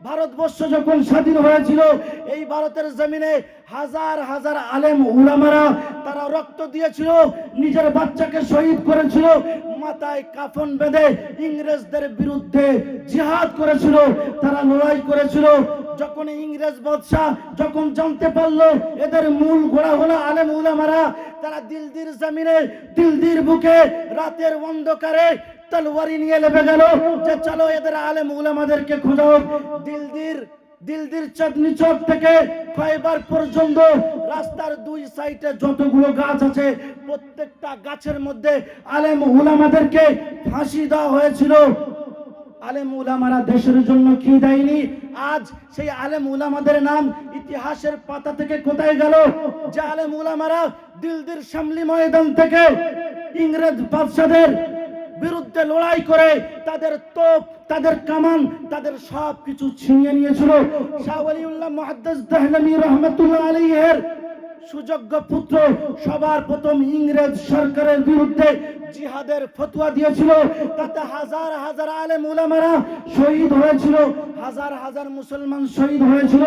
ভারতবর্ষ যখন স্বাধীন হয়েছিল, এই ভারতের জমিনে হাজার হাজার আলেম উলামারা তারা রক্ত দিয়েছিল, নিজের বাচ্চাকে শহীদ করেছিল, মাথায় কাফন বেঁধে ইংরেজদের বিরুদ্ধে জিহাদ করেছিল, তারা লড়াই করেছিল। যখন ইংরেজ বাদশাহ যখন জানতে পারলো এদের মূল গোড়া হলো আলেম উলামারা, তারা দিল্লির জমিনে, দিল্লির বুকে রাতের অন্ধকারে তলোয়ারি নিয়ে লেগে গেল যে চলো এদের আলেম উলামাদেরকে খোঁজো। দিল্লির চাঁদনি চৌক থেকে খয়বার পর্যন্ত রাস্তার দুই সাইডে যতগুলো গাছ আছে প্রত্যেকটা গাছের মধ্যে আলেম উলামাদেরকে ফাঁসি দেওয়া হয়েছিল। আলেম উলামারা দেশের জন্য কি দেয়নি? আজ সেই আলেম উলামাদের নাম ইতিহাসের পাতা থেকে কোথায় গেল? যে আলেম উলামারা দিল্লির শামলি ময়দান থেকে ইংরেজ বাদশাদের বিরুদ্ধে লড়াই করে তাদের তোপ, তাদের কামান, তাদের সব কিছু ছিনিয়ে নিয়েছিল। শাহ ওয়ালিউল্লাহ মুহাদ্দিস দেহলভী রাহমাতুল্লাহ আলাইহির সুযোগ্য পুত্র সবার প্রথম ইংরেজ সরকারের বিরুদ্ধে জিহাদের ফতোয়া দিয়েছিল, তাতে হাজার হাজার আলেম উলামারা শহীদ হয়েছিল, হাজার হাজার মুসলমান শহীদ হয়েছিল।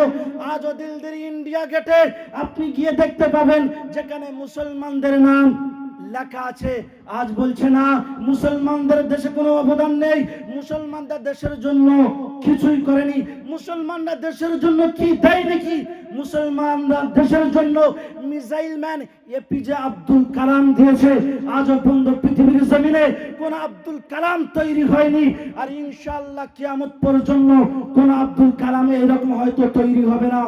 আজও দিল্লির ইন্ডিয়া গেটে আপনি গিয়ে দেখতে পাবেন যেখানে মুসলমানদের নাম লেখা আছে। আজ বলছে না মুসলমানদের দেশে কোনো অবদান নেই, মুসলমানদের দেশের জন্য কিছুই করেনি। মুসলমানরা দেশের জন্য কি দেয় নাকি? মুসলমানরা দেশের জন্য missile man APJ Abdul Kalam দিয়েছে। আজও পর্যন্ত পৃথিবীর জমিনে কোন আব্দুল কালাম তৈরি হয়নি, আর ইনশাআল্লাহ কিয়ামত পর্যন্ত কোন আব্দুল কালাম এরকম হয়তো তৈরি হবে না।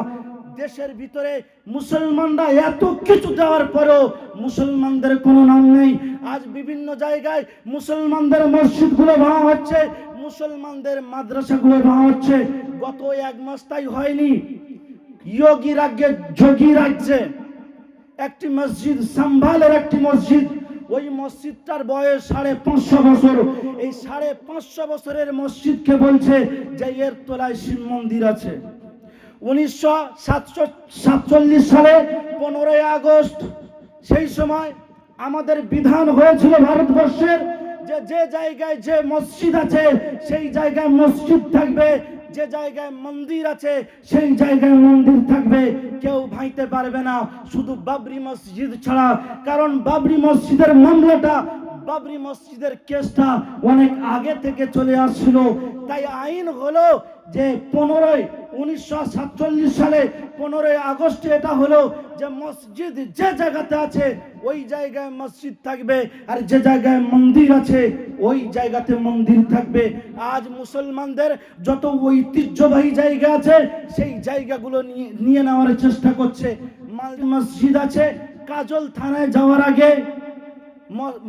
দেশের ভিতরে মুসলমানরা এত কিছু দেওয়ার পরেও মুসলমানদের কোনো নাম নেই। আজ বিভিন্ন জায়গায় মুসলমানদের মসজিদগুলো ভাঙা হচ্ছে, মুসলমানদের মাদ্রাসাগুলো ভাঙা হচ্ছে। গত এক মাস তাই হয়নি, যোগী রাজ্যে একটি মসজিদ, সম্ভালের একটি মসজিদ, ওই মসজিদটার বয়স 550 বছর। এই 550 বছরের মসজিদকে বলছে যে এর তলায় শিব মন্দির আছে। 1947 সালে 15 আগস্ট সেই সময় আমাদের বিধান হয়েছিল ভারতবর্ষের যে জায়গায় যে মসজিদ আছে সেই জায়গায় মসজিদ থাকবে, যে জায়গায় মন্দির আছে সেই জায়গায় মন্দির থাকবে, কেউ ভাঙতে পারবে না, শুধু বাবরি মসজিদ ছাড়া। কারণ বাবরি মসজিদের মামলাটা, বাবরি মসজিদের কেসটা অনেক আগে থেকে চলে আসছিল। তাই আইন হলো যে 1947 সালে 15 আগস্টে এটা হলো যে মসজিদ যে জায়গাতে আছে ওই জায়গায় মসজিদ থাকবে, আর যে জায়গায় মন্দির আছে ওই জায়গাতে মন্দির থাকবে। আজ মুসলমানদের যত ঐতিহ্যবাহী জায়গা আছে সেই জায়গাগুলো নিয়ে নেওয়ার চেষ্টা করছে। মসজিদ আছে কাজল থানায় যাওয়ার আগে,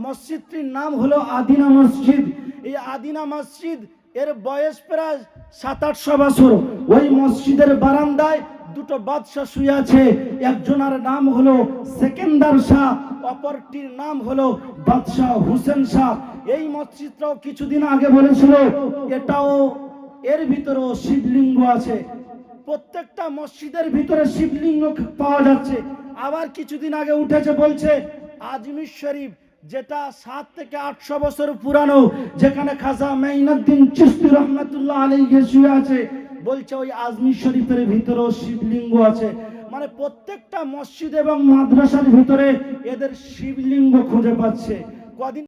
মসজিদটির নাম হলো আদিনা মসজিদ। এই আদিনা মসজিদ এর বয়স প্রায় 700-800 বছর। ওই মসজিদের বারান্দায় দুটো বাদশা শুয়ে আছে, একজনের নাম হলো সেকেন্দার শাহ, অপরটির নাম হলো বাদশাহ হুসেন শাহ। এই মসজিদটাও কিছুদিন আগে বলেছিল এটাও, এর ভিতরেও শিবলিঙ্গ আছে। প্রত্যেকটা মসজিদের ভিতরে শিবলিঙ্গ পাওয়া যাচ্ছে। আবার কিছুদিন আগে উঠেছে বলছে আজমির শরীফ, যেটা 700 থেকে 800 বছর পুরানো, যেখানে খাজা মাইনুদ্দিন চিশতি রহমাতুল্লাহ আলাইহি শুয়ে আছে, বলছে ওই আজমির শরীফের ভিতরেও শিবলিঙ্গ আছে। মানে প্রত্যেকটা মসজিদ এবং মাদ্রাসার ভিতরে এদের শিবলিঙ্গ খুঁজে পাচ্ছে। কদিন